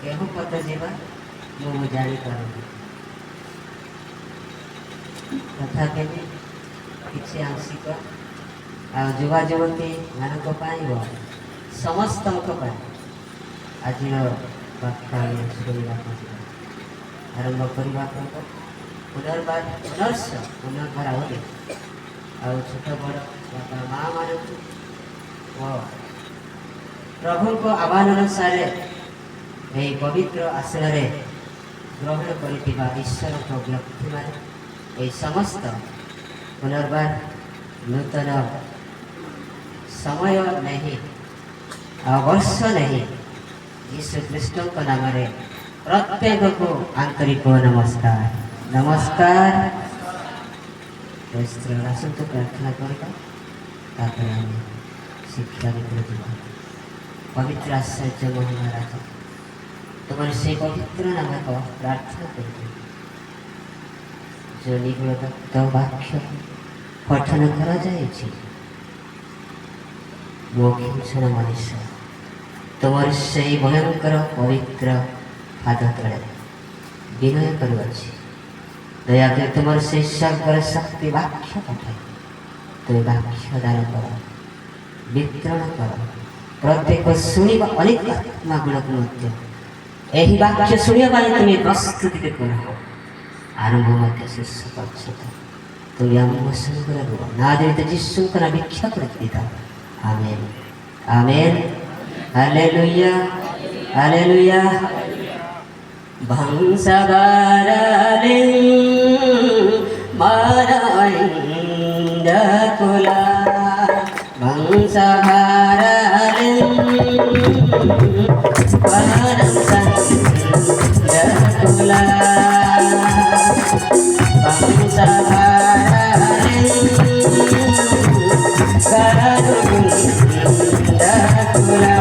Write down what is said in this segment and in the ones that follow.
केहू पद जीवा मु जापर तथापि किसी आंशिक युवा युवती मान समस्त आज व्याख्यान शुणा आरंभ करने पुनर्बार पुनर्बार आगे छोट बड़ बापा माँ मान प्रभु को आह्वान अनुसार यही पवित्र आसन ग्रहण कर ईश्वर व्यक्ति मान समस्त पुनर्बार नूतन समय नहीं वर्ष नहीं यीशु कृष्ण को नाम प्रत्येक को आंतरिक नमस्कार नमस्कार। आसतु प्रार्थना करवा शिक्षा पवित्र आश्चर्य महाराज तुम्हारे से पवित्र नाम को प्रार्थना कर जो निगुणदत्त वाक्य पठन कर मोक्षण मनुष्य तुम्हारे से भयंकर पवित्र पाद तले विनय करुच्छी दयाकर तुम्हारे से सर्वर शक्ति वाक्य पठाई तुम वाक्य दान कर वितरण कर प्रत्येक शुणा अनेक आत्मा गुण को यही वाक्य शुणा तुम्हें प्रस्तुति कर आरंभ मत शेष पर्यत तुम आम संकर नादरित जीशु का भिक्षा कर आमेन आमेन हालेलुया हालेलुया। भंसगारले माराइंदकुला भंसगारले परमसंदकुला भंसगारले करुंदकुला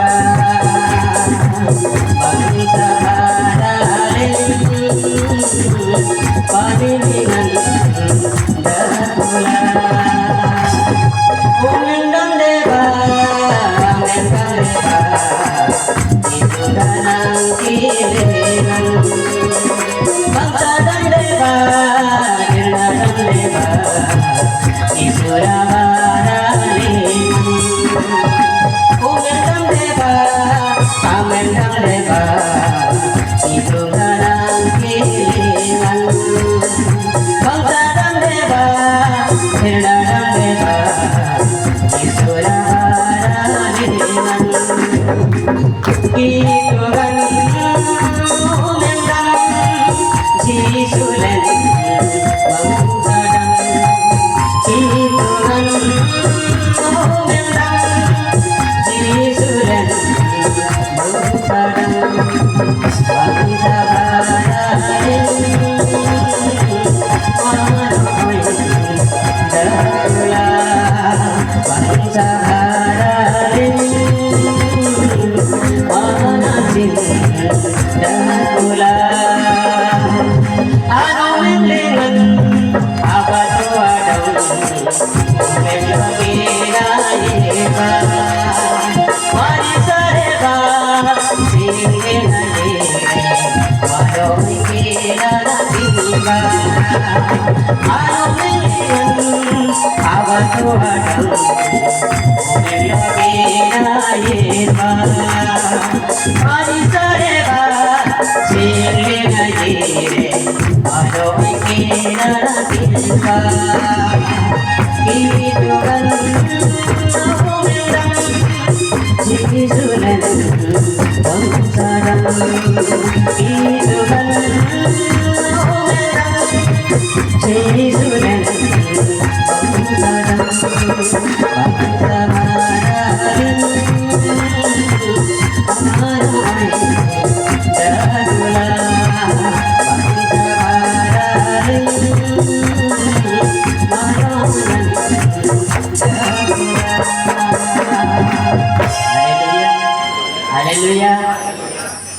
हालेलुया।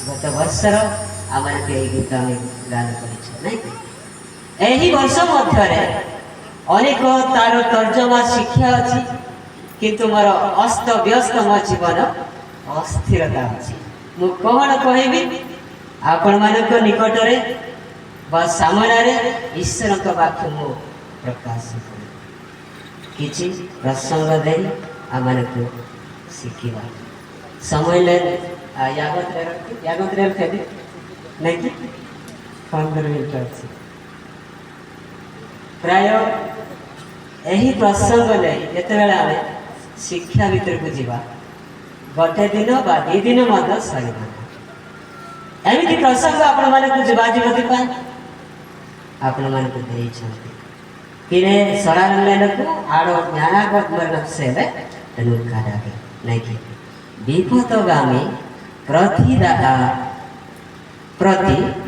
गत वर्षर आम गीत आम गान कर वर्ष मध्य अनेक तार तर्जमा शिक्षा अच्छी किंतु मोर अस्त व्यस्त मो जीवन अस्थिरता अच्छी मु कौन कहबी आपण मानक निकटरे बा सामनारे ईश्वर का वाक्य मु प्रकाश करू किछि प्रसंग दे आमनको शिखिबा समय ले यागत रे फेदे नहीं कि 15 मिनिट अछि प्राय यही प्रसंग ले जेतेबेला आमे शिक्षा भीतर को जीवा गोटे दिन बा 2 दिन मध्य सरीबा एमिति प्रसंग आपण मानक जीवाजीवती पाए आपण मानक देई छथि किरे सरारले को आडो ज्ञानागत मरण से तनु काडागे नहीं कि विपदगामी प्रति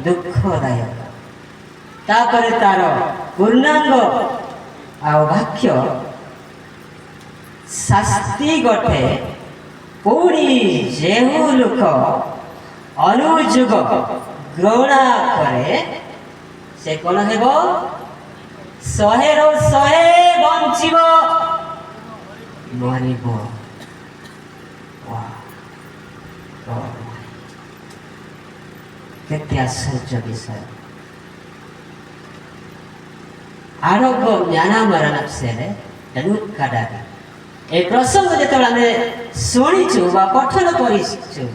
दुखदायक तापर तार पूर्णांग आवाक्य शास्ति गठे पुणी जेहु लोक अनुजुग ग्रहणा करे से कौन हेब 100 रो 100 बंचिब मरिब केते आश्चर्य विषय आरोग्य ज्ञान मरण से तेणु काडागे ए प्रसंग जेतेबेला आमे शुणीचु बा पठन करिचु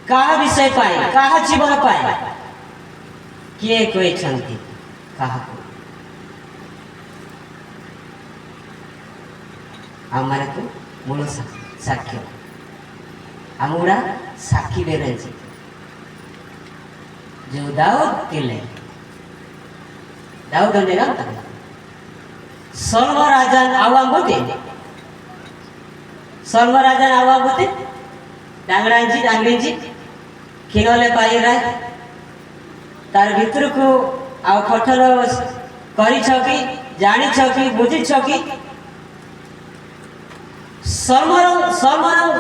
कहा विषय पाए कहा जीवन पाए किए कहते कहा आमर को मूल साक्ष्य आमुड़ा साक्षी बेरे जो दाऊद किले दाऊद ने गाम तक सर्व राजन आवांगोते सर्व राजन आवांगोते डांगरांजी किनले पाई राय तार भीतर को आ पठन करी छकी जानी छकी बुझी छकी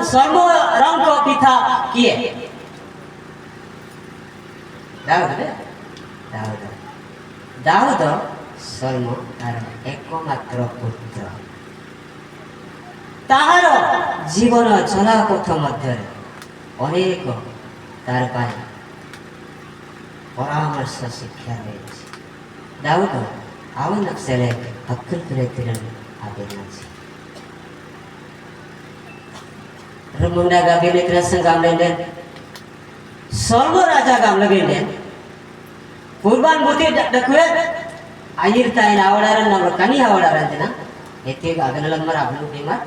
सर्वरंग पिता किए दाऊद सर्व तार एकमात्र पुत्र ताहार जीवन चला पथ मध्य अनेक तार पाए परामर्श शिक्षा रही दाऊद आवन अक्षरे हक्कल करे तिरन आगे नाची रमुंडा गाबे ने त्रसन गाम लेंदे सर्व राजा गाम लगेंदे कुर्बान बुती दकुए आयिर ताइन आवडारन नवर कनी आवडारन जना एते गागन लंबर आपनु बीमार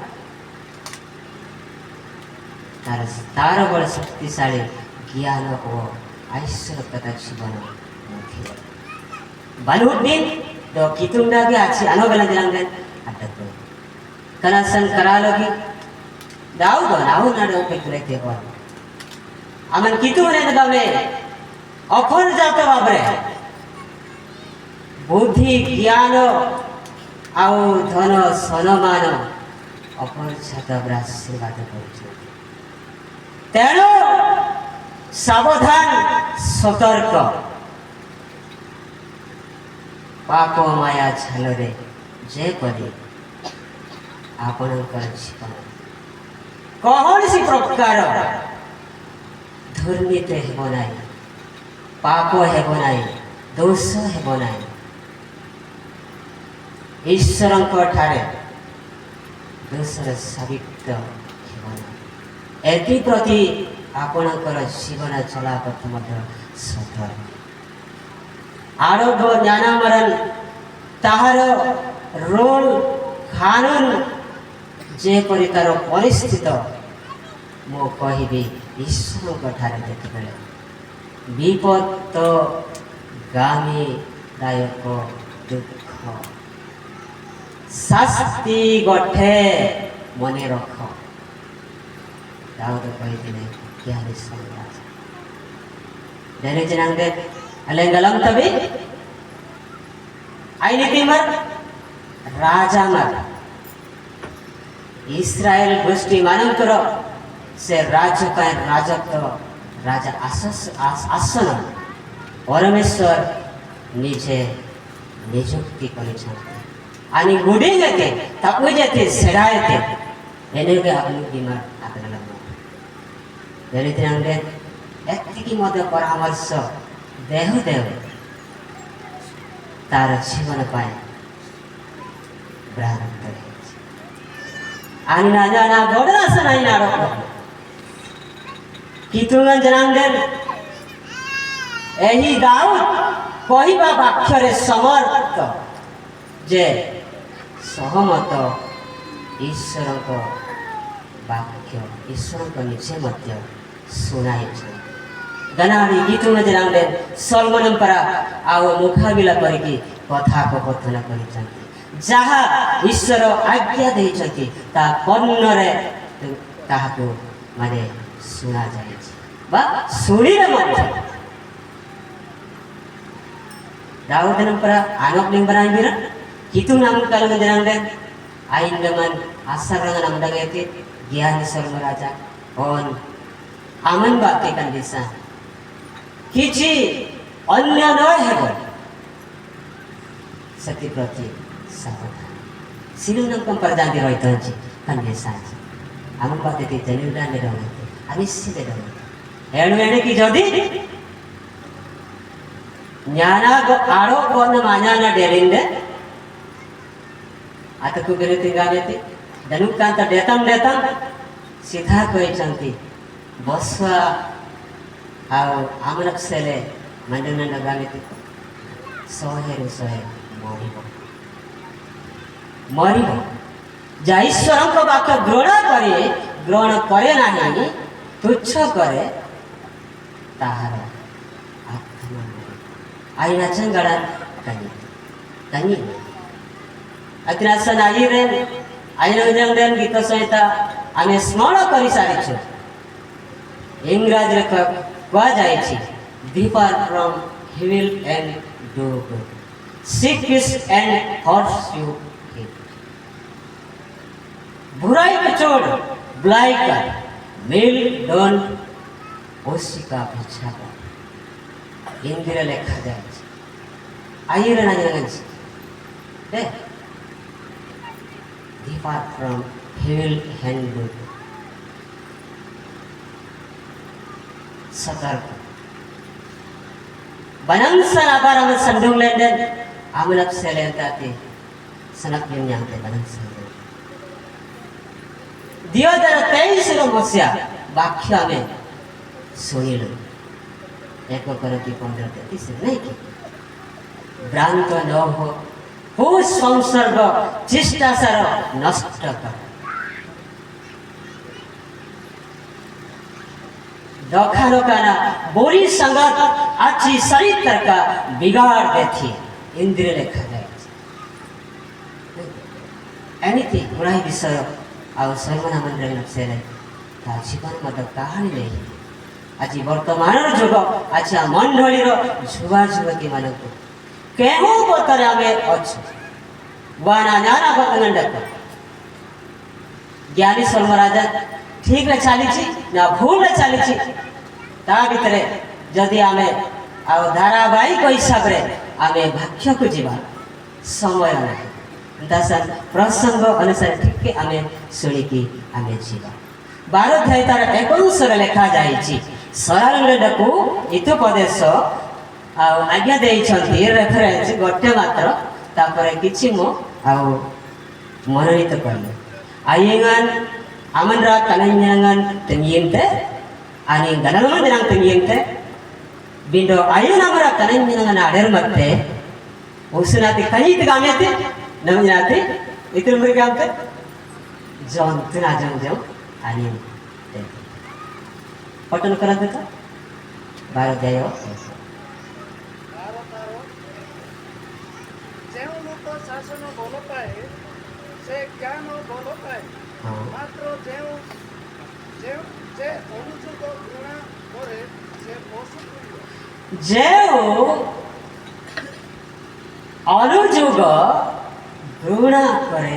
तार बड़ शक्तिशाली ज्ञान ओ ऐश्वर्य कथा जीवन बालुद्दीन तो कितुंडा के आछि अनोगला दिलांगे अटक कनासन करालोगी दाऊद नाउ नाडो पे करते हो अमन कितुने दगावे अखर जात बाबरे बुद्धि ज्ञान आउ धन सम्मान अखर जात आशीर्वाद करछ तेणु सावधान सतर्क पाप माया झालरे जे परी आपणकर जीवन कौन सी प्रकार दुर्नीति हेब नाई पाप हेब नाई दोष हेब नाई ईश्वर ठारे दोषर साबित हेब नाई एति प्रति आपणकर जीवन चला पथ मध्य सतर्क आरोग्य ज्ञान मरण ताहार रोल कानून जे परि तार परिस्थिति मो कहिबी ईश्वर कठारे देखबेले विपद गामी दायक दुख शास्ति गठे मने रख दाऊद कहिदिले क्या विश्वास देने जनांगे अलंगलम तभी आईनीति मर राजा मर इस्राएल गोष्ठी मानकर से राज्य का राजत्व राजा आसन परमेश्वर निजे नियुक्ति आणि गुडी जाते तपू जाते सेडायते एने के अपनी बीमार आकड़ा लगना दरिद्र अंगे ଏତିକି ମଧ୍ୟ ପରାମର୍ଶ ଦେହ ଦେହ ତାର ଜୀବନ ପାଇଁ ଭ୍ରାନ୍ତ ହେଇଛି। ଆନି ନା ଜାଣା ଗୋଡରାସ ନାହିଁ ନା ରୋକ କିତୁଙ୍ଗ ଜନାନ୍ଦେନ ଏହି ଦାଉଦ କହିବା ବାକ୍ୟରେ ସମର୍ଥ ଯେ ସହମତ ଈଶ୍ୱରଙ୍କ ବାକ୍ୟ ଈଶ୍ୱରଙ୍କ ନିଜେ ମଧ୍ୟ ଶୁଣାଇଛନ୍ତି। ଗନାଡ଼ି ଗୀତୁଙ୍ଗ ଜନାନ୍ଦେନ ସଲମନ ପରା ଆଉ ମୁକାବିଲା କରିକି କଥାକଥନ କରିଛନ୍ତି। ଯାହା ଈଶ୍ୱର ଆଜ୍ଞା ଦେଇଛନ୍ତି ତା କର୍ଣ୍ଣରେ ତାହାକୁ ମାନେ ଶୁଣାଯାଇଛି ବା ଶୁଣିଲେ ମଧ୍ୟ Daud dan para anak yang beranggiran itu namun kalau menjalankan ain dengan asar dengan namun dagati gian sarung raja on aman bakti kan bisa kici अन्य नय हेब सती प्रति सावधान सिलुनम कम परजांति रहितंची कन्ने साची आमन बाते ते जनिउडा ने रहते अनिश्चित रहते एणु एणे की जदी ಜ್ಞಾನ ಆರೋಪವನ್ನು ಮಾನ್ಯಾನ ಡೇರಿಂದೆ ಆತକୁ ବିରତି ଗାନେତି ଧନୁକାନ୍ତ ଦେତମ ଦେତମ ସିଧା କହିଛନ୍ତି ବସ୍ୱା ଆଉ ଆମନ ସେଲେ ମଣ୍ଡନ ଗାନେତି 100 ରୁ 100 ମରିବ ଯା ଈଶ୍ୱରଙ୍କ ବାକ୍ୟ ଗ୍ରହଣ କରେ ନାହିଁ ତୁଚ୍ଛ କରେ ତାହାର आईना चंगड़ा कनी अतिरासन आईरेन आईना जंगदेन गीत सहिता आमे स्मरण करि सारिछु इंग्रज रे कवा जायछि depart from hill and do good seek peace and pursue बुराई को छोड़ बुलाई कर मिल डोंट ओसिका पीछा इंदिरा लेखा जाए आइए ना जगंजी दे depart from evil and good सतर्क बनंसन आबारम संडुंग लेंदन आमलक से लेंताते सनक नियांते बनंसन दियोदर 23 रो मस्या वाक्य में सुनिलो एक करती 15-33 नहीं कि भ्रांत न हो हो संसर्ग शिष्टाचार नष्ट कर दखानो काना बोरी संगत अच्छी चरित्र का बिगाड़ देती इंद्रिय लेखा जाए एनीथी बुराई विषय और सर्वना मंडल नफसेले ता जीवन मत कहानी नहीं आज वर्तमान जुग अच्छा मंडली युवा युवती मान केहू बतरे आम अच्छु वाना नाना बतन ज्ञानी सर्वराजा ठीक रे चली ना भूल रे चली ता भितर जदि आम धारावाहिक हिसाब से आम भाष्य को जीवा समय नहीं प्रसंग अनुसार ठीक आम शुणिकी आम जीवा 12 अध्याय तार 11 लेखा जाइए सरारंग को हितोपदेश आज्ञा देइछंती रेफरेंस गोटे मात्र तापर किछि मो मनोनीत करले आयंगन आमनरा कनंगन तंगियंते आणि गणनमन दिनांग तंगियंते बिंदो आयन आमरा कनंगन आडर मते उसनाती कहित गामेते नमनाती इतर मृगामते जॉन तना जम आणि पठन करते तो 12 अध्याय शासन भल पाए से ज्ञान भल पाए मात्र जे अनुजुग घृणा करे से पशु जे अनुजुग घृणा करे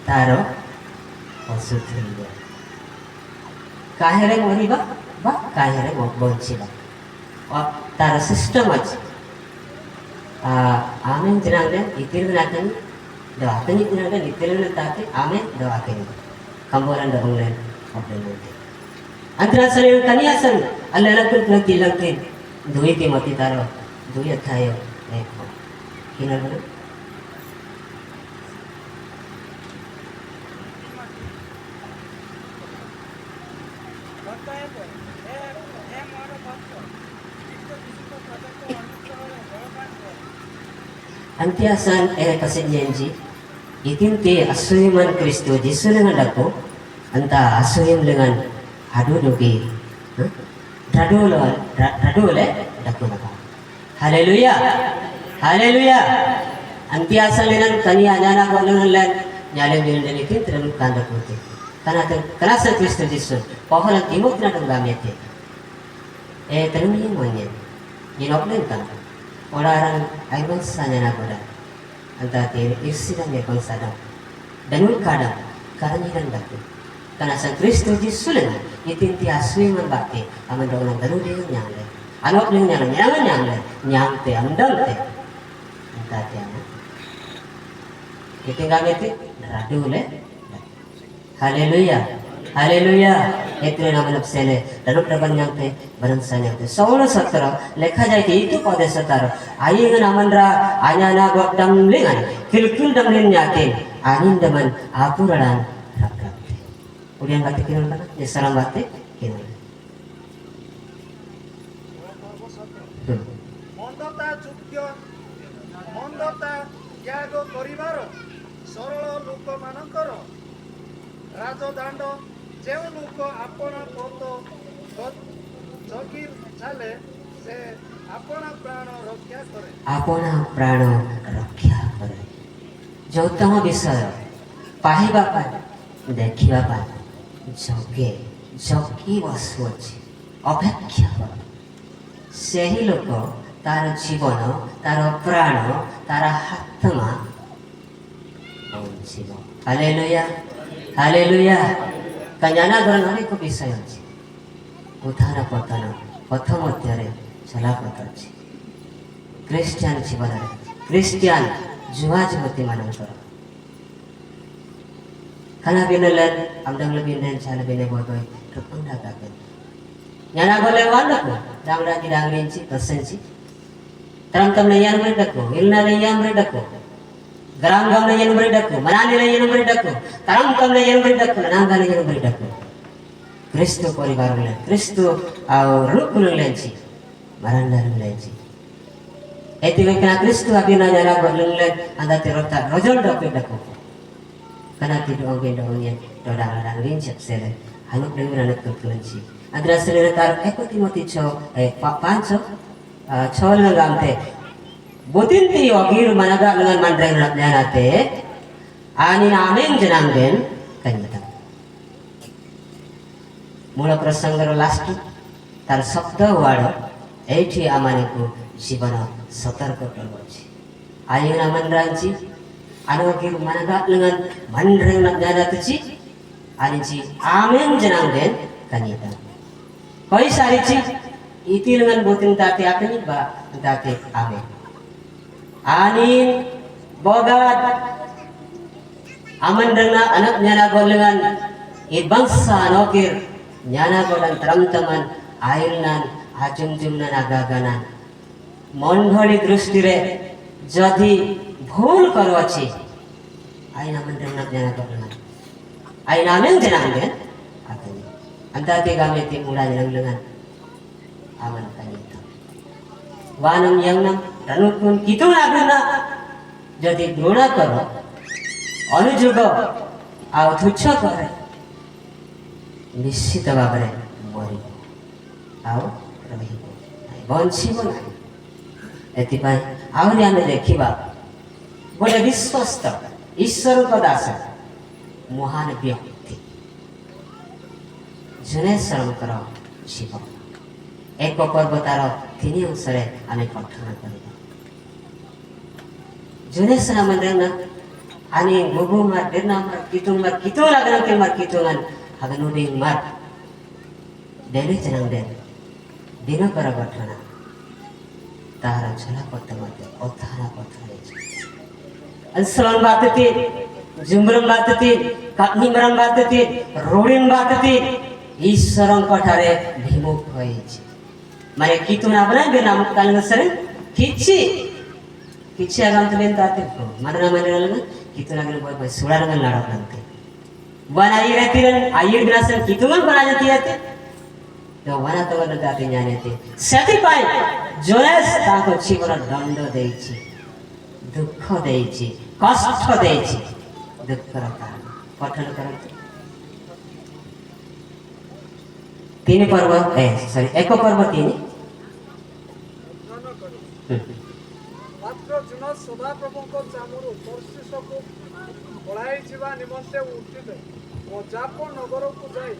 तार पशु काहेरे मरिबा बा काहेरे बंचिबा और तार सिस्टम अछि आमें जनांगे इतिर नातन दवातनी जनांगे नितिरन ताते आमें दवातनी कंबोरन दबंगले अपने अंतरासले कनियासन अल्लाह कुल किलंग के दुई के मती तारो दुई अध्याय एक किनर बना Antiasan kasenyanji itin te asuiman Kristo Yesus dengan dako anta asuim dengan hadu dogi radole dako naka haleluya haleluya antiasan dengan kani anana golongan lan nyalem dengan itin terlalu kanda putih karena kerasa Kristo Yesus pohon timut na donggamete terus monya jinok kan orang ay bangsa niya na pula ang dati irsilang niya bangsa daw danul kadang karangilan dati karena sa Kristo Yesus lang itinti aswi man bakti aman daw ng danul din niya le anok din niya nyang te amdang te ang dati ano itinggamit radu le haleluya haleluya itu naman apsele danul daban nyang te बरंसा ने soul सत्र लेखा जाए कि itu pada setara ayi ngan amandra anyana godam lengan kilkil dam len yakin anin daman apuradan rakrat udian batik kinon kana ye salam batik kinon ମନ୍ଦତା ଯୋଗ୍ୟ ମନ୍ଦତା ତ୍ୟାଗ କରିବାର ସରଳ ଲୋକମାନଙ୍କର ରାଜଦାଣ୍ଡ ଯେଉଁ ଲୋକ ଆପଣା ପଦ ଜଗି ଚାଲେ ସେ ଆପଣା ପ୍ରାଣ ରକ୍ଷା କରେ ଆପଣା ପ୍ରାଣ ରକ୍ଷା କରେ ଯୌତମ ବିଷୟ ପାଇବା ପାଇଁ ଦେଖିବା ପାଇଁ ଜଗି ବସୁଅଛି ଅପେକ୍ଷା କରେ ସେହି ଲୋକ ତାର ଜୀବନ ତାର ପ୍ରାଣ ତାର ଆତ୍ମା ବଞ୍ଚିବ ହାଲେଲୁୟା ହାଲେଲୁୟା କନ୍ୟାନା ଗ୍ରହଣ ଅନେକ ବିଷୟ ଅଛି ଉତ୍ଥାନ ପତନ ପଥ ମଧ୍ୟରେ ଚଲାପଥ ଅଛି ଖ୍ରୀଷ୍ଟିଆନ ଜୀବନରେ ଖ୍ରୀଷ୍ଟିଆନ ଯୁବା ଯୁବତୀମାନଙ୍କର karena binalan amdang lebih dan cara bina bodoh rupang dagagan nyana boleh wanda ko dangda di dangrinci persenci terang tam layan mereka ko ilna layan mereka ko garam gam layan mereka ko manani layan mereka ko terang tam layan mereka ko nangga layan mereka ko Kristo परिवार में Kristo और रूप lenci marandar lenci itu kan Kristo abina jara berlengan anda terota rojol dokter dako karena tidak mungkin dongnya dodang lincip sele hanuk dengan anak terkelenci antara sele tar eko Timothy panco chol ngamte botin ti ogir managa dengan mandreng nate ani amen jenangden kanyata मूल प्रसंगर last तार शब्द वाड़ ये आम को जीवन सतर्क कर आयना मनरांची आनोगी मनगा lengan mandreng nak jada tuci aninci amen jenangden kanita koi sarici iti lengan botin tate apeni ba tate amen anin bogat aman dengan anak nyana golengan ibangsa nokir nyana godan teman-teman ailnan ajum-jumnan agaganan mondholi drustire jadi भूल करो अच्छी आई नामन रंगना जाना करना आई नामन जनang den atau anta te kami ti mula janang lengan aman kanita wanam yang nam ranupun kitu laguna jadi drona karo ଅନୁଯୋଗ ଆଉ ତୁଚ୍ଛ କରେ ନିଶ୍ଚିତ ଭାବରେ ମରିବ ଆଉ ରହିବ ବଞ୍ଚିବ ନାହିଁ ଏଥିପାଇଁ ଆହୁରି ଆମେ ଦେଖିବା ଗୋଟେ ବିଶ୍ୱସ୍ତ ଈଶ୍ୱରଙ୍କ ଦାସ ମହାନ ବ୍ୟକ୍ତି ଜନେଶ୍ୱରଙ୍କର ଜୀବନ ଏକ ପର୍ବ ତାର 3 ଅଂଶରେ ଆମେ ପଠନ କରିବା ଜନେଶ୍ୱର ମନ୍ଦିର ani gugu mar dirna mar kitu lagana ke mar kitungan haganu ding mar dele janang den dina kara gatana tara chala pattamate othana pathare ansalan batati jumram batati katnimram batati rodin batati ishwaran pathare bhimuk hoichi ମାନେ କିତୁନ ଆବନା ବେନା କାଲନ ସରେ କିଛି ଆଗାମ ତୁଲେନ ତାତେ madana madana कितु लगन बोय बोय सुड़ा लगन लाड़ा बनते one आई रहती run I ग्रासन कितुमन बना जाती रहते तो वना तो वन जाते जाने थे सती पाई जोनेस ताको जीवन दंड देइछि दुख देइछि कष्ट देइछि दुख करता पठन करते तीन पर्व सॉरी एक पर्व तीन ମାତ୍ର ଦିନ ସଦାପ୍ରଭୁଙ୍କ ଚାମରୁ ତର୍ଷିସକୁ ପଳାଇ ଯିବା ନିମନ୍ତେ ଉଠିଲେ ଓ ଜାପ ନଗରକୁ ଯାଇ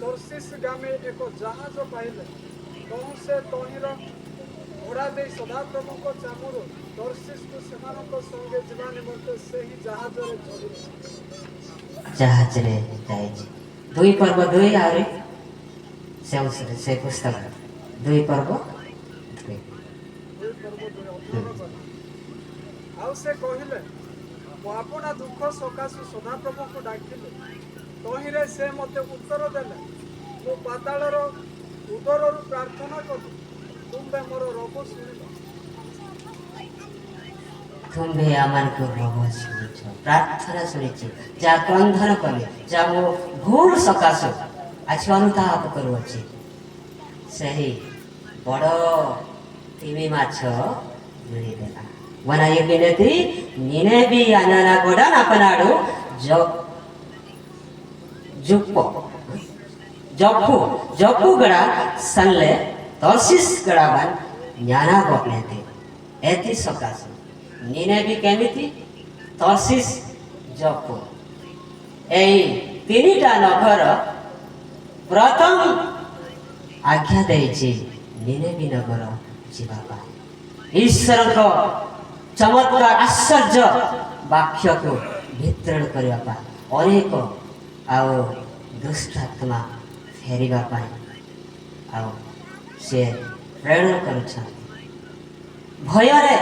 ତର୍ଷିସଗାମୀ ଏକ ଜାହାଜ ପାଇଲେ ତହୁଁ ସେ ତହିଁର ଘୋଡ଼ା ଦେଇ ସଦାପ୍ରଭୁଙ୍କ ଚାମରୁ ତର୍ଷିସକୁ ସେମାନଙ୍କ ସଙ୍ଗେ ଯିବା ନିମନ୍ତେ ସେହି ଜାହାଜରେ ଚଢ଼ିଲେ ଜାହାଜରେ ଯାଇଛି ଦୁଇ ପର୍ବ ଦୁଇ ଆହୁରି ସେ ପୁସ୍ତକ ଦୁଇ ପର୍ବ ଆଉ ସେ କହିଲେ ମୁଁ ଆପଣା ଦୁଃଖ ସକାଶୁ ସଦାପ୍ରଭୁଙ୍କୁ ଡାକିଲି ତହିଁରେ ସେ ମୋତେ ଉତ୍ତର ଦେଲେ ମୁଁ ପାତାଳର ଉଦରରୁ ପ୍ରାର୍ଥନା କଲି ତୁମ୍ଭେ ମୋର ରୋଗ ଶୁଣିଲ ତୁମ୍ଭେ ଆମମାନଙ୍କୁ ରୋଗ ଶୁଣିଛ ପ୍ରାର୍ଥନା ଶୁଣିଛି ଯାହା କ୍ରନ୍ଧନ କଲେ ଯାହା ମୁଁ ଭୁଲ ସକାଶୁ ଆଜି ଅନୁତାପ କରୁଅଛି ସେହି ବଡ଼ ତିମି ମାଛ ମିଳିଦେଲା ವನಾಯ ಬಿನತಿ ನಿನೆ ಬಿ ಅನನ ಕೂಡ ನಪನಾಡು ಜಪ್ಪು ಗಡ ಸನ್ಲೆ ತರ್ಸಿಸ್ ಗಡ ಬನ್ ಜ್ಞಾನ ಗೊಪ್ನೆತಿ ಎತಿ ಸಕಾಸ ನಿನೆ ಬಿ ಕೆಮಿತಿ ತರ್ಸಿಸ್ ಜಪ್ಪು এই তিনিটা নগর প্রথম আজ্ঞা ଦେଇଛି ନିନେବି ନଗର ଯିବା ପାଇଁ ଈଶ୍ୱରଙ୍କ ଚମତ୍କାର ଆଶ୍ଚର୍ଯ୍ୟ ବାକ୍ୟକୁ ବିତରଣ କରିବା ପାଇଁ ଅନେକ ଆଉ ଦୁଷ୍ଟାତ୍ମା ଫେରିବା ପାଇଁ ଆଉ ସେ ପ୍ରେରଣା କରୁଛନ୍ତି ଭୟରେ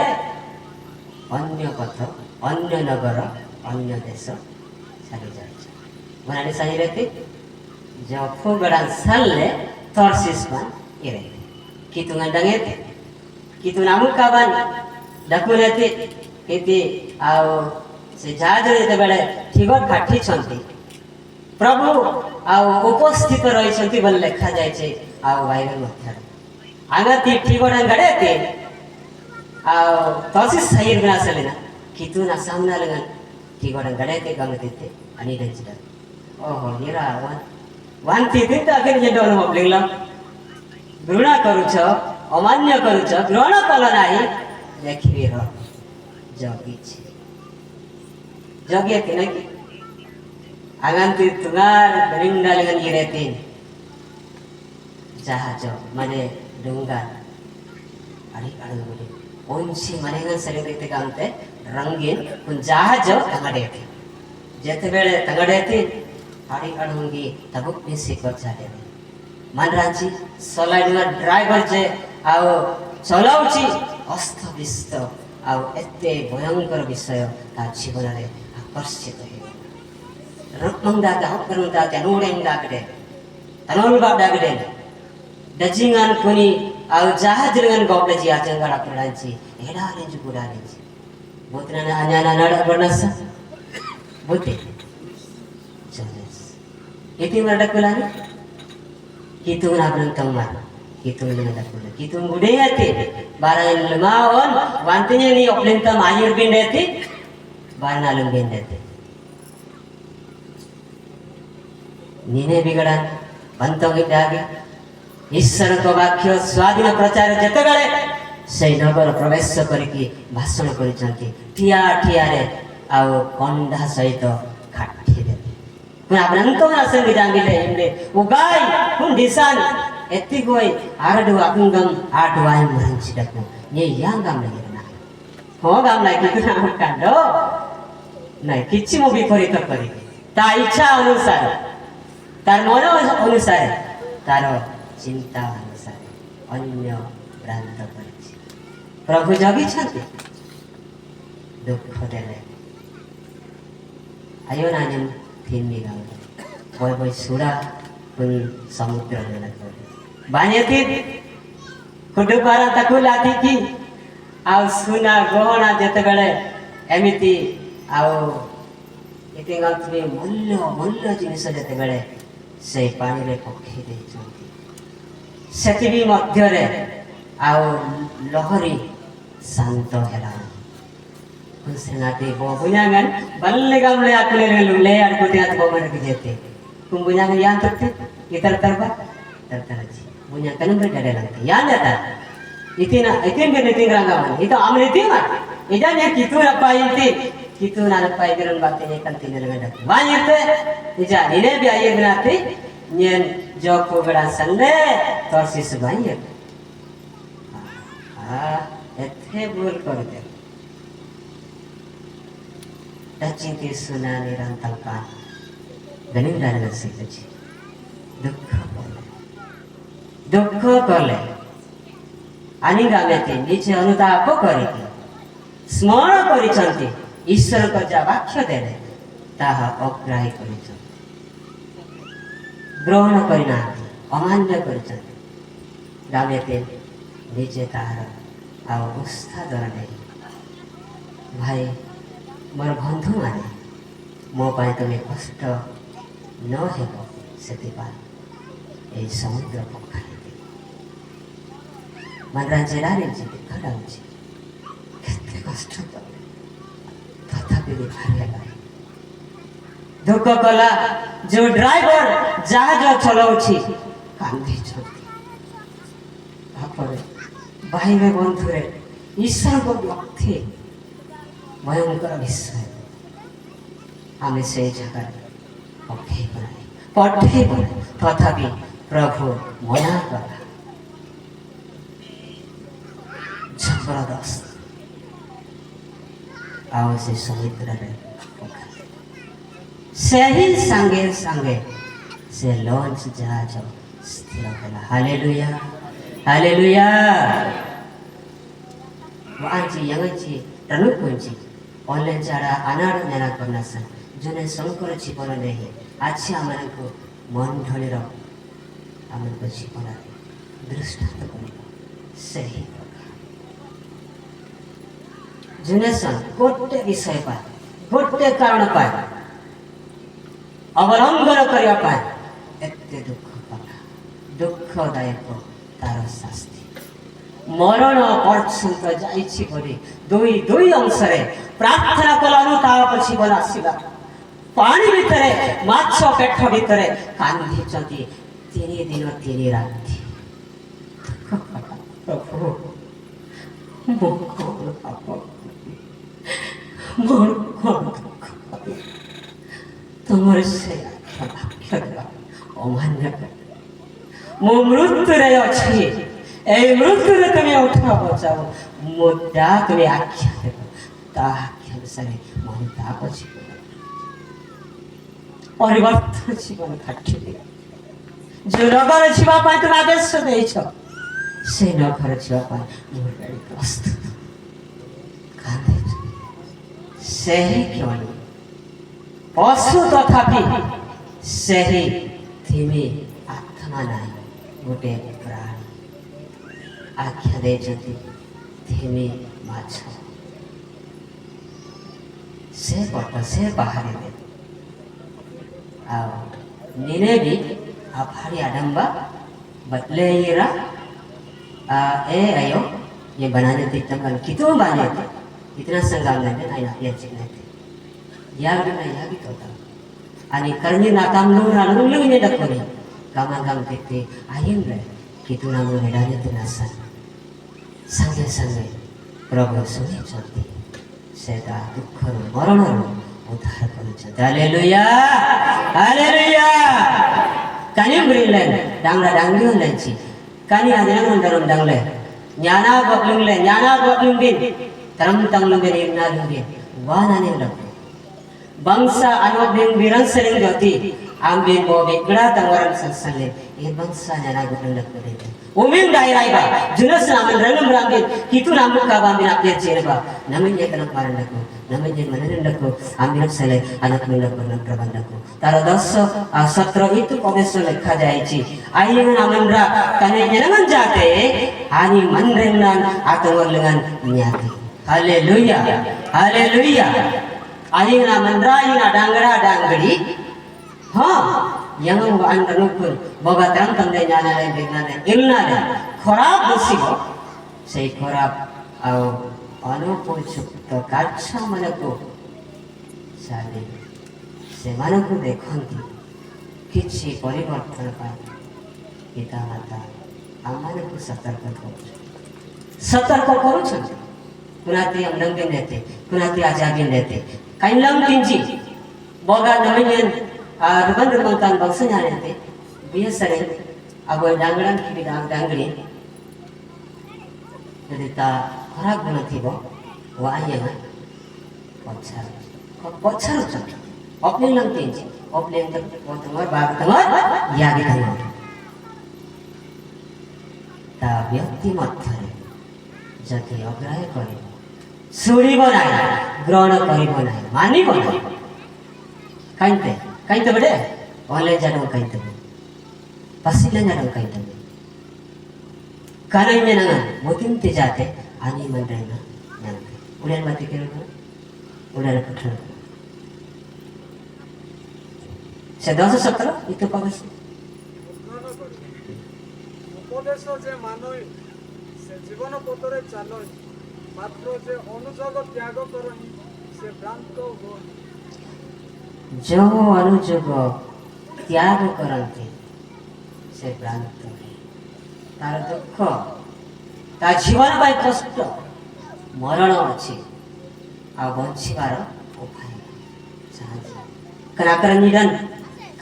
ଅନ୍ୟ ପଥ ଅନ୍ୟ ନଗର ଅନ୍ୟ ଦେଶ ଛାଡ଼ି ଯାଉଛି ମନାଲି ସାହିରେ ଜଫୁ ଗଡ଼ା ସାଲେ ତର୍ସିସ୍ ପାନ୍ ଇରେ କିତୁଙ୍ଗା ଡଙ୍ଗେତେ कितु नामु काबान डकुनेति इति आउ से जाजरे ते बेले ठिगत काठी छंती प्रभु आउ उपस्थित रही छंती बल लेखा जाय छे आउ बाइबल मध्य आगति ठिगडन गडेते आउ तसी सहीर बिना सलेना कितु ना सामना लगन ठिगडन गडेते गमतेते अनि दंचिदा ओहो निरा वांती तिंता के जेडो अनुभव लिंगला घृणा करूछ अमान्य करूछ ग्रहण कल नाही देखिबे र जगी छे जगे के नहीं आगंती तुंगार दरिंगालगन गिरेते जहाज माने डुंगा अरे अडगुले ओंची मनेगन सरे देखते कांते रंगीन उन जहाज तंगडेते जेते बेले तंगडेते अरे अडुंगी तबुक मिसी को चाले मन रांची सोलाइडर ड्राइवर जे आउ चलाउची अस्त व्यस्त आउ एते भयंकर विषय ता जीवन रे आकर्षित हे रक्मंगा ता हकरंगा ता नोडेंगा गडे तनोलबा डागडे डजिंगान कोनी आउ जहाजरंगन गोपले जी आचंगडा पडांची एडा रेंज गुडालेची बोतना आन्याना नड बनस बोते चलेस इति मरडकुलानी कितु नाबन तंगमार कितु नडकुला कितु गुडेयाते बारान लमावन वांतने नि ओप्लेंता मायर बिंडेते बारनालुं बिंडेते निने बिगड़न बंतोगिदागे ईश्वर को वाक्य स्वाधीन प्रचार जते बेले से नगर प्रवेश करके भाषण करिसंती ठिया ठिया रे आउ कंडा सहित खाठी देते पुना ब्रंतो आसन बिदांगिले इमले उगाई हुन दिसान एत्ति गोई आरडु अकुंगम आडवाई मरंचिडकु ये यांगम लेना हो गाम लाई कितना कांडो नहीं किछि मो विपरीत करी ता इच्छा अनुसार तार मन अनुसार तार चिंता अनुसार अन्य भ्रांत करिछि प्रभु जगी छथि दुख देले आयो नानिम थिन्नी गाम बोय बोय सुरा पुन समुद्र नेला बानियती खुडु पारा ताकू लाती की आउ सुना गहना जते बेले एमिति आउ इति गंतमी मूल्य मूल्य जिनिस जते बेले से पानी रे पखी दे चंती सेति भी मध्य रे आउ लहरी शांत हेला कुंसेनाती बो बुन्यांगन बल्ले गामले आकले रे लुले आर कोते आत बोमर के जेते कुम बुन्यांगन यान तकते इतर तरबा तरतरजी बुन्यां कनम रे डडे लगते यान जाता इतना इतिन के Nitin रंगावन itu amriti mah idan ya kitu apa inti kitu na apa idan batte ne kan tin ranga wa yete ija ine bi aye binati nyen joko beda sanne torsis banyak ethe bol korte dacinti suna nirantangkan ganing dalam sikaji dukha kole ani गामेते निजे अनुताप करिके स्मरण करिसंती ईश्वर को जा वाक्य देले ताहा अग्राही करिसंती ग्रहण करिना अमान्य करिसंती गामेते निजे ताहार अवस्था दरने भाई मोर बंधु माने मो पाए तमे कष्ट न हेबो सेति पा ए समुद्र पखारी मनरांजेरारे जीते खड़ा उची कितने कष्ट तथापि भी भारे लगे दुख कला जो ड्राइवर जहाज चलाउछि कांदी छथि तापरे बाहिरे बंधुरे ईश्वर को व्यक्ति भयंकर विषय आमे से जगह पठे तथापि प्रभु मना कला जबरदस्त आओ से समुद्र रे सही संगे संगे से लॉन्च जहाज स्थिर होला हालेलुया हालेलुया वांची यंगची तनुकुंची ऑनलाइन जारा अनाड़ नेना करनासन जने संकर जीवन नहीं आछि हमन को मन ढोली रो हमन को जीवन दृष्टांत करी सही जुनेसन गोटे विषय पाए गोटे कारण पाए अवलंबन करिया पाए एते दुख पाला दुखदायक तार शास्ति मरण पर्यंत जाइछि बोली दुई दुई अंश रे प्रार्थना कलानु ता जीवन आसीला पानी भितरे माछ पेट भितरे कांदी चंती 3 दिन 3 राति प्रभु मोर तुम्हारे से अमान्य मो मृत्यु रे अछि ए मृत्यु रे तुम्हें उठा बचाओ मोटा तुम्हें आख्या देबो ता आख्या अनुसार मन ताप जीवन परिवर्तन जीवन काटि दे जो नगर जीवा पाए तुम आदेश देइछ से नगर जीवा पाए मोर गाड़ी प्रस्तुत कांदे सही क्यों पशु तथापि सही थिमी आत्मा नहीं गोटे प्राणी आख्या दे जति थिमी माछ से पट से बाहर दे आ निने भी आभारी आडंबा बदले येरा ए आयो ये बनाने दिक्कत कितों बाने थे इतना संगाम नहीं आया ये चिन्ह थे यार भी होता आणि करणी नाकाम लून ने दखोनी कामागाम देखते आयन रे कितु नामो हेडाने तिनासा संगे संगे प्रभु सुनी चलती सेदा दुख मरण उद्धार करू हालेलुया हालेलुया कानी ब्रिलेन डांगरा डांगी होलेची कानी आदरंग दरम डांगले ज्ञाना बबलुंगिन तरम तंगलुंगिन इना लुंगिन वानाने लग bangsa ano ding birang sering jati ambil mo bigla tawaran sa salin ibang sa nanagunan ko rin umin dai ba junas naman ranam rangin kitu namun ka ba minapir jere ba namin ya kanang paran ko namin ya manan ko ambil sale anak nunda ko ng prabanda ko taro 10:17 itu komeso lekha jaichi ayin namanra kane jenangan jate ani manrennan atawalngan nyati haleluya haleluya ayin namanra ayin adangari हाँ यहाँ वो अंडनुकुल बगात्रम तंदे जाना है देखना है इल्ना है खराब बुसिको सही खराब आओ अनुपोचुक तो काच्छा मन को साले से मन को देखंती किसी परिवर्तन पाए पिता माता आमान को सतर्क करो छन कुनाती अमलंगे नेते कुनाती आजाबी नेते काइलम किंजी बगा नमियन rumah kan bangsanya nanti biasa nih abu dangdang kiri dangdang jadi tak harap guna tiba wahnya kan pocar tu opni lang tinggi opni yang tertengah bag tengah ya di tengah tak biakti mathare jadi agrai kari suri bonai grana kari bonai mani bonai kainte kain tu berde, oleh jangan kain tu, pasti jangan kain tu. Karena ini nangan, mungkin tejate, ani mandai na, nanti. Udah mati kira tu, udah ada ketul. Sedang sesuatu itu bagus. উপদেশ যে মানুষ সে জীবন পথরে চালয় মাত্র যে অনুযোগ ত্যাগ করনি সে ভ্রান্ত হয় जो अनुजोग त्याग करते से भ्रांत तार दुख ता जीवन पाई कष्ट मरण अच्छी आ बंचार उपाय कनाकर निधन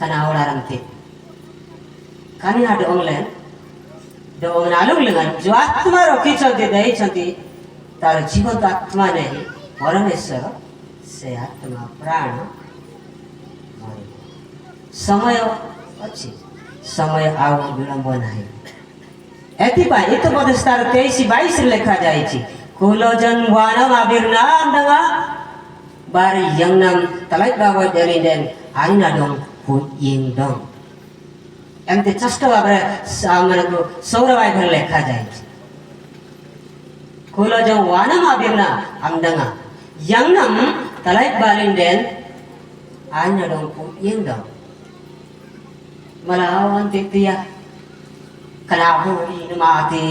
कना ओडारंते कानी आ डोंगले आलुग लगन जो आत्मा रखी दे तार जीवन आत्मा नहीं परमेश्वर से आत्मा प्राण समय अच्छी समय आओ विलंब नहीं एतिपा itu pada star 23-22 lekha jaichi kulojan wanam abirnam danga bari yang nam talai bawa dari den aina dong pun ying dong ente chasta babre samana ko saurawai bhar lekha jaichi kulojan wanam abirna amdanga yang nam talai balin den aina dong pun ying dong melawan titia kenapa ini mati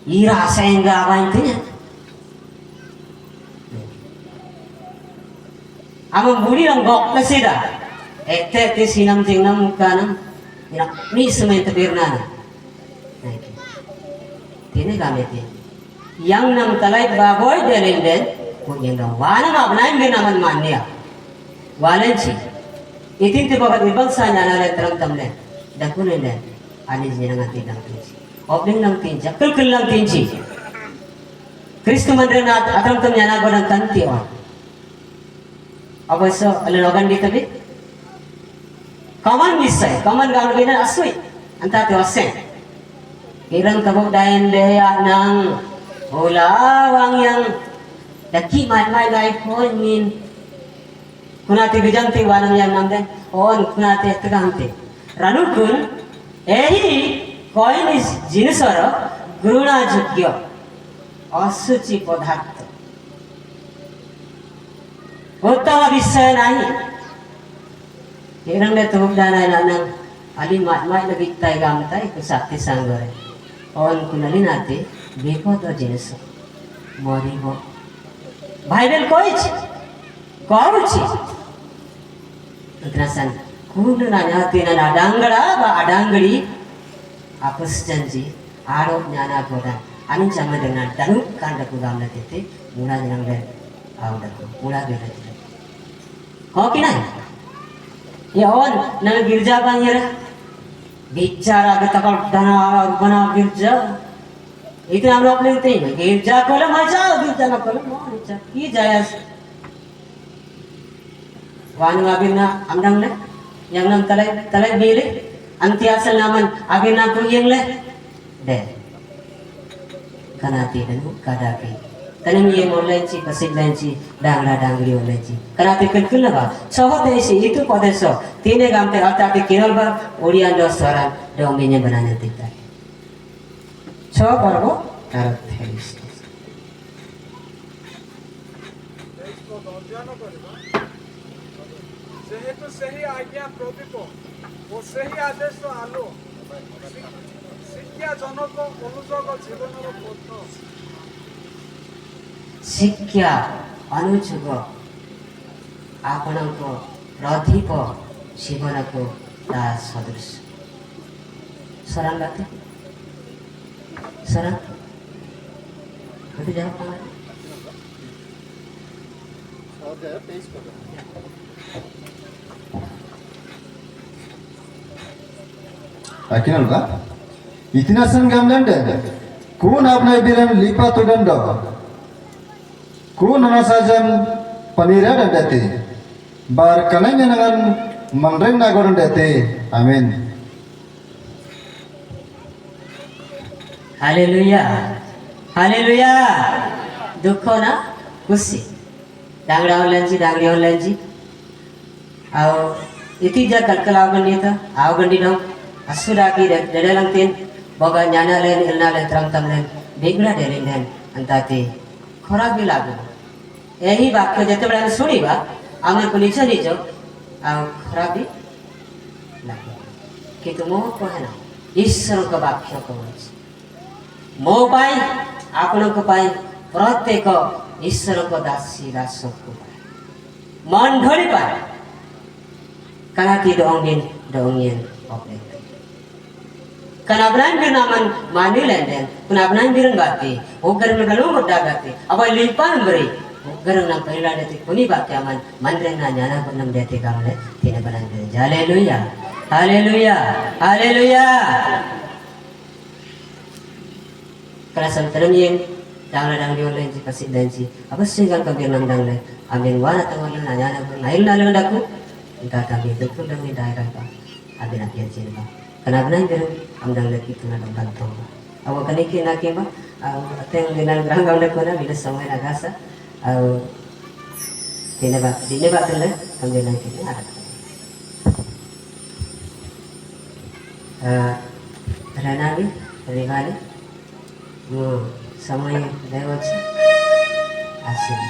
ira sehingga apa intinya amang budi lang gok kesida ete sinam jingnam kanam ina mi semen tebirna tini kami ti yang nam talai baboy delinden punya dong wana mabnai binaman mania walenci itin tiba ibang sanya na terang tamne dakunin den ani jenengan tidang tinci obling lang tinci kul lang tinci Kristo mandrena atram tam nyana godang kanti on abaso alologan di tabi kaman misai kaman galu bina asui anta te wasen irang tabok dain de nang ulawang yang daki mai lai phoi min kunati bijanti wanam yang namde on kunati teganti ranukun ehi koinis jinisara gruna jogyo असुचि पदार्थ उत्तम विषय नहीं हिरण्य तो दाना नानang ali matmay nagitay gamtay kusakti sanggore on kunali nati biko to jinis moribo Bible koich koruchi utrasan kudu nanya tina adangara ba adangari apus janji aro nyana godan anu sama dengan danu kanda ku gamla tete mula yang le auda mula bela kau kina ya on nang girja bangira bicara betakal dana bana girja itu हम लोग लेते हैं गिरजा Cola मजा गिरजा ना Cola मजा की जायस वान वाबिना amdang ne yang nam talay bili anti asal naman agi na ko yang le de kanati dan kadaki tanam ye online ci pasid lain ci dangla dangli online ci kanati kelkul ba sobat isi itu kodeso tine gamte atati kirol ba orian do soran do menye bananya tikta so parbo tarat helis যেহেতু ସେହି ଆଜ୍ଞା ପ୍ରଦୀପ ଓ ସେହି ଆଦେଶ ଆଲୋ ଶିକ୍ଷା ଜନକ ଅନୁଯୋଗ ଜୀବନର ପଥ ଶିକ୍ଷା ଅନୁଯୋଗ ଆପଣଙ୍କ ପ୍ରଦୀପ ଜୀବନକୁ ତା ସଦୃଶ ସରାନ ବାତେ ସରାନ ଗୋଟେ ଯାଅ Akhirnya lah, itina senggam dan kun apa bilang lipat tu dan kun anak sajan panira dan dete bar kaleng dengan manreng nagoran dete amin Haleluya Haleluya दुख ना खुशी डांगड़ा online जी डांगड़ी online जी आओ इति जा कलकल आवगंडी था आवगंडी दong asura ki dalang tin boga nyana len ilna len terang tam len bigla delin len antati खराब भी लागू यही वाक्य जते बड़ा सुनिबा आमे को निज निज आ खराब भी लागू कि तुम को है ना ईश्वर का वाक्य को मो पाई आपण को पाई प्रत्येक ईश्वर को दासी दास को मन ढोली पाई कनाती दोंगिन okay Kenapa bir naman mani lenden, kenapa bir ngati, ogar mereka muda gati, apa lipan beri, ogar nang pahila deti kuni bakti aman, mandre na nyana pernah deti kamle, tina balang beri, haleluya, haleluya, haleluya. Kerasam ternyeng, dang dioleh ji kasih danci, apa sih kan kabir nang dang le, amin wana tanggal na nyana pernah, ilna lendaku, entah tapi itu pun dang daerah pa, abin apian cinta. Kenapa biru amdang lagi tu nak bantong. Awak kini kena kema, ateng dengan beranggang lekona bila sampai nagasa, dine ba tu le, ambil lagi ni ada. Renali, Rivali, sampai lewat asyik.